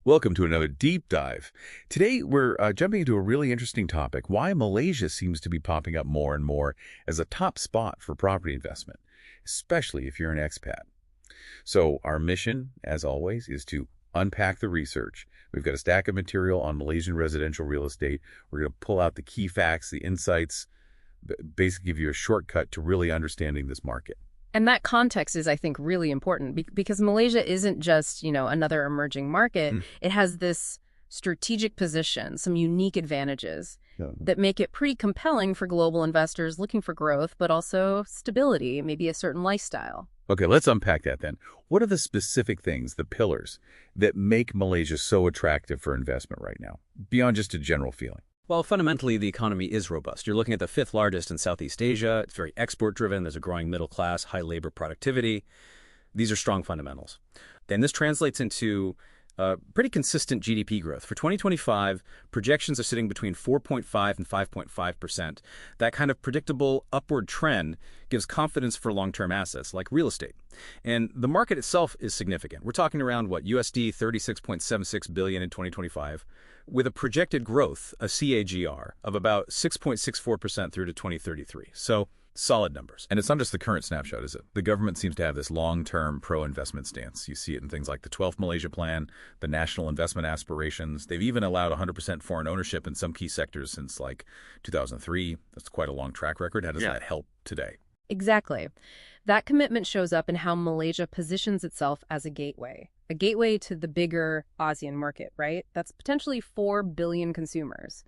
Welcome to another deep dive. Today, we're jumping into a really interesting topic, why Malaysia seems to be popping up more and more as a top spot for property investment, especially if you're an expat. So our mission, as always, is to unpack the research. We've got a stack of material on Malaysian residential real estate. We're going to pull out the key facts, the insights, basically give you a shortcut to really understanding this market. And that context is, I think, really important because Malaysia isn't just, another emerging market. It has this strategic position, some unique advantages that make it pretty compelling for global investors looking for growth, but also stability, maybe a certain lifestyle. Okay, let's unpack that then. What are the specific things, the pillars, that make Malaysia so attractive for investment right now, beyond just a general feeling? Well, fundamentally, the economy is robust. You're looking at the fifth largest in Southeast Asia. It's very export-driven. There's a growing middle class, high labor productivity. These are strong fundamentals. Then this translates into pretty consistent GDP growth. For 2025, projections are sitting between 4.5 and 5.5%. That kind of predictable upward trend gives confidence for long-term assets like real estate. And the market itself is significant. We're talking around, USD 36.76 billion in 2025, with a projected growth, a CAGR, of about 6.64% through to 2033. So solid numbers. And it's not just the current snapshot, is it? The government seems to have this long-term pro-investment stance. You see it in things like the 12th Malaysia Plan, the national investment aspirations. They've even allowed 100% foreign ownership in some key sectors since 2003. That's quite a long track record. How does that help today? Exactly. That commitment shows up in how Malaysia positions itself as a gateway to the bigger ASEAN market, right? That's potentially 4 billion consumers.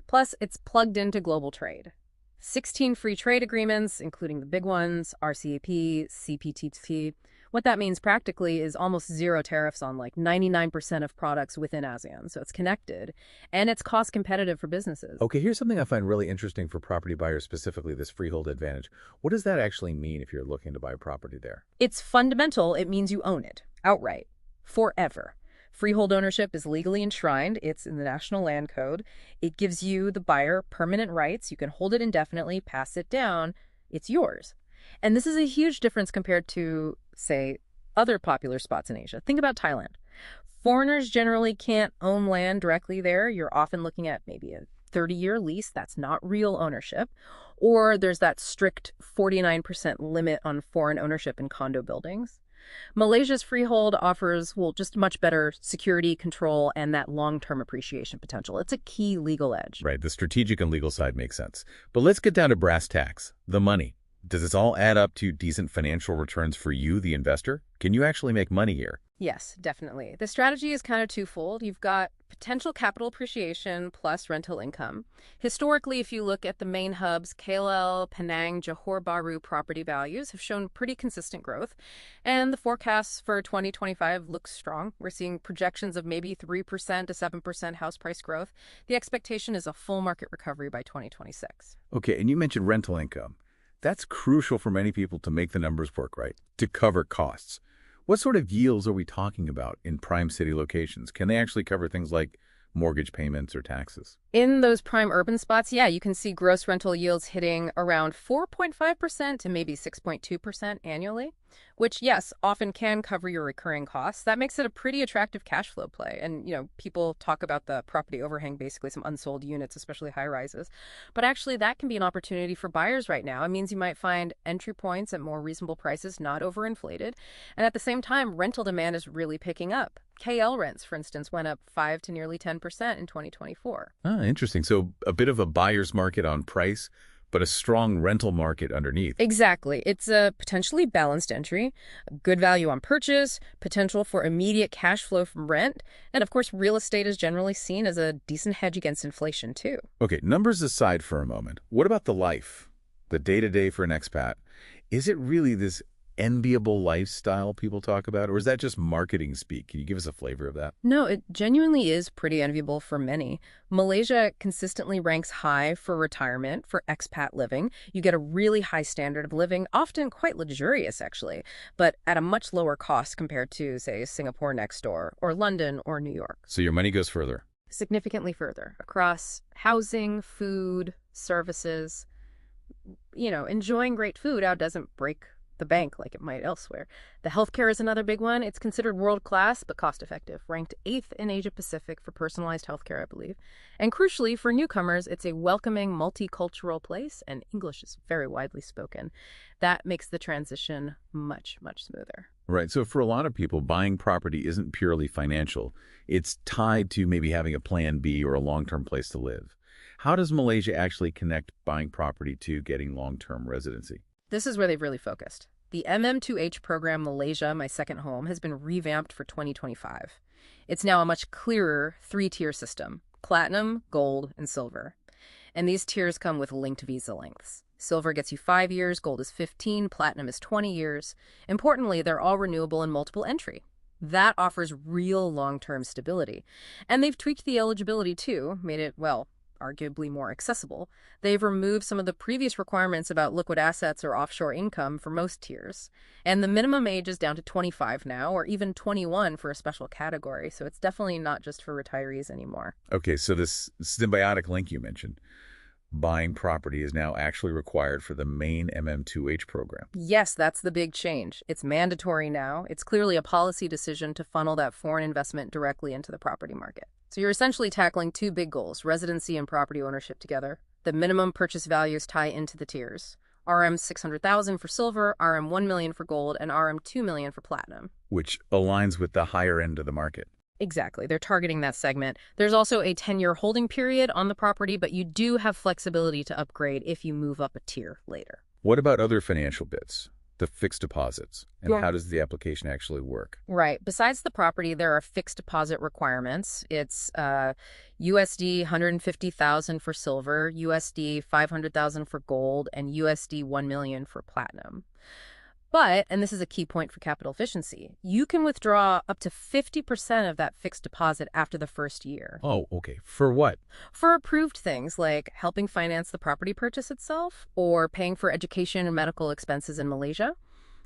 Plus, it's plugged into global trade. 16 free trade agreements, including the big ones, RCEP, CPTPP. What that means practically is almost zero tariffs on 99% of products within ASEAN. So it's connected, and it's cost competitive for businesses. Okay, here's something I find really interesting for property buyers, specifically this freehold advantage. What does that actually mean if you're looking to buy property there? It's fundamental. It means you own it outright, forever. Freehold ownership is legally enshrined. It's in the National Land Code. It gives you, the buyer, permanent rights. You can hold it indefinitely, pass it down. It's yours. And this is a huge difference compared to, say, other popular spots in Asia. Think about Thailand. Foreigners generally can't own land directly there. You're often looking at maybe a 30-year lease. That's not real ownership. Or there's that strict 49% limit on foreign ownership in condo buildings. Malaysia's freehold offers, just much better security, control, and that long-term appreciation potential. It's a key legal edge. Right, the strategic and legal side makes sense. But let's get down to brass tacks, the money. Does this all add up to decent financial returns for you, the investor? Can you actually make money here? Yes, definitely. The strategy is kind of twofold. You've got potential capital appreciation plus rental income. Historically, if you look at the main hubs, KL, Penang, Johor Bahru property values have shown pretty consistent growth. And the forecasts for 2025 look strong. We're seeing projections of maybe 3% to 7% house price growth. The expectation is a full market recovery by 2026. Okay, and you mentioned rental income. That's crucial for many people to make the numbers work, right? To cover costs. What sort of yields are we talking about in prime city locations? Can they actually cover things like mortgage payments or taxes? In those prime urban spots, you can see gross rental yields hitting around 4.5% to maybe 6.2% annually, which, yes, often can cover your recurring costs. That makes it a pretty attractive cash flow play. And, people talk about the property overhang, basically some unsold units, especially high rises. But actually, that can be an opportunity for buyers right now. It means you might find entry points at more reasonable prices, not overinflated. And at the same time, rental demand is really picking up. KL rents, for instance, went up 5 to nearly 10% in 2024. Interesting. So a bit of a buyer's market on price, but a strong rental market underneath. Exactly. It's a potentially balanced entry, good value on purchase, potential for immediate cash flow from rent, and of course, real estate is generally seen as a decent hedge against inflation too. Okay, numbers aside for a moment, what about the life, the day-to-day for an expat? Is it really this enviable lifestyle people talk about, or is that just marketing speak? Can you give us a flavor of that? No, it genuinely is pretty enviable for many. Malaysia consistently ranks high for retirement, for expat living. You get a really high standard of living, often quite luxurious actually, but at a much lower cost compared to, say, Singapore next door, or London, or New York. So your money goes further. Significantly further, across housing, food, services. Enjoying great food out doesn't break the bank like it might elsewhere. The healthcare is another big one. It's considered world-class, but cost-effective, ranked 8th in Asia-Pacific for personalized healthcare, I believe. And crucially, for newcomers, it's a welcoming, multicultural place, and English is very widely spoken. That makes the transition much, much smoother. Right. So for a lot of people, buying property isn't purely financial. It's tied to maybe having a plan B or a long-term place to live. How does Malaysia actually connect buying property to getting long-term residency? This is where they've really focused. The MM2H program Malaysia My Second Home has been revamped for 2025. It's now a much clearer 3-tier system: platinum, gold, and silver. And these tiers come with linked visa lengths. Silver gets you 5 years, gold is 15, platinum is 20 years. Importantly, they're all renewable and multiple entry. That offers real long-term stability. And they've tweaked the eligibility too, made it, well, arguably more accessible. They've removed some of the previous requirements about liquid assets or offshore income for most tiers. And the minimum age is down to 25 now, or even 21 for a special category. So it's definitely not just for retirees anymore. Okay, so this symbiotic link you mentioned, buying property is now actually required for the main MM2H program. Yes, that's the big change. It's mandatory now. It's clearly a policy decision to funnel that foreign investment directly into the property market. So you're essentially tackling two big goals: residency and property ownership together. The minimum purchase values tie into the tiers: RM 600,000 for silver, RM 1 million for gold, and RM 2 million for platinum. Which aligns with the higher end of the market. Exactly. They're targeting that segment. There's also a 10-year holding period on the property, but you do have flexibility to upgrade if you move up a tier later. What about other financial bits? The fixed deposits, and Yeah. how does the application actually work? Right. Besides the property, there are fixed deposit requirements. It's USD 150,000 for silver, USD 500,000 for gold, and USD 1 million for platinum. But, and this is a key point for capital efficiency, you can withdraw up to 50% of that fixed deposit after the first year. Oh, okay. For what? For approved things like helping finance the property purchase itself or paying for education and medical expenses in Malaysia.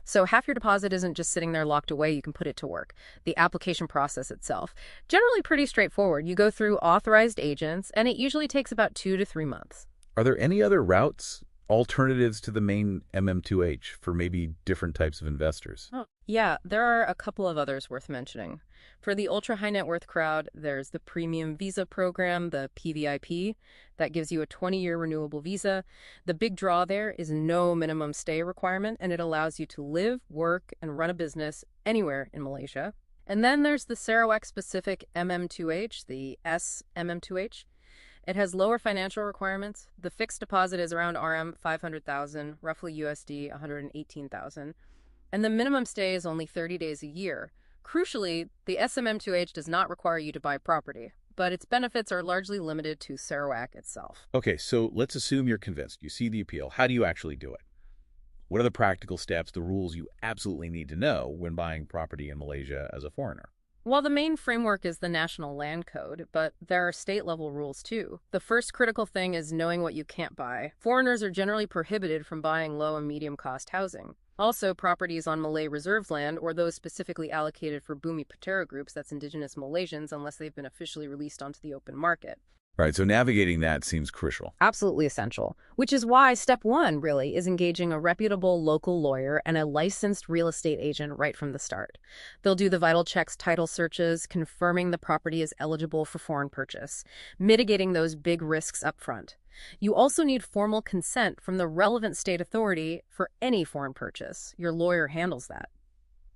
So half your deposit isn't just sitting there locked away, you can put it to work. The application process itself, generally pretty straightforward. You go through authorized agents, and it usually takes about 2 to 3 months. Are there any other routes, alternatives to the main MM2H for maybe different types of investors? Oh, yeah, there are a couple of others worth mentioning. For the ultra-high net worth crowd, there's the Premium Visa Program, the PVIP, that gives you a 20-year renewable visa. The big draw there is no minimum stay requirement, and it allows you to live, work, and run a business anywhere in Malaysia. And then there's the Sarawak-specific MM2H, the SMM2H. It has lower financial requirements. The fixed deposit is around RM 500,000, roughly USD 118,000. And the minimum stay is only 30 days a year. Crucially, the SMM2H does not require you to buy property, but its benefits are largely limited to Sarawak itself. Okay, so let's assume you're convinced. You see the appeal. How do you actually do it? What are the practical steps, the rules you absolutely need to know when buying property in Malaysia as a foreigner? Well, the main framework is the National Land Code, but there are state-level rules too. The first critical thing is knowing what you can't buy. Foreigners are generally prohibited from buying low and medium-cost housing. Also, properties on Malay reserved land or those specifically allocated for Bumi Putera groups, that's indigenous Malaysians, unless they've been officially released onto the open market. Right, so navigating that seems crucial. Absolutely essential, which is why step one really is engaging a reputable local lawyer and a licensed real estate agent right from the start. They'll do the vital checks, title searches, confirming the property is eligible for foreign purchase, mitigating those big risks up front. You also need formal consent from the relevant state authority for any foreign purchase. Your lawyer handles that.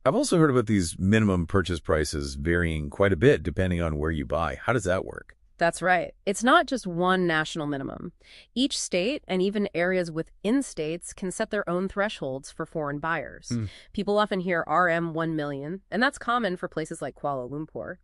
I've also heard about these minimum purchase prices varying quite a bit depending on where you buy. How does that work? That's right. It's not just one national minimum. Each state and even areas within states can set their own thresholds for foreign buyers. People often hear RM 1 million, and that's common for places like Kuala Lumpur.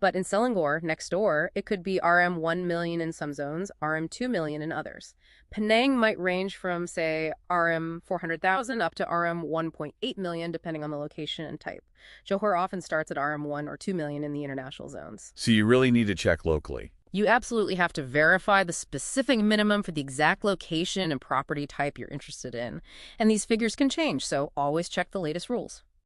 But in Selangor, next door, it could be RM 1 million in some zones, RM 2 million in others. Penang might range from, say, RM 400,000 up to RM 1.8 million, depending on the location and type. Johor often starts at RM 1 or 2 million in the international zones. So you really need to check locally. You absolutely have to verify the specific minimum for the exact location and property type you're interested in. And these figures can change, so always check the latest rules.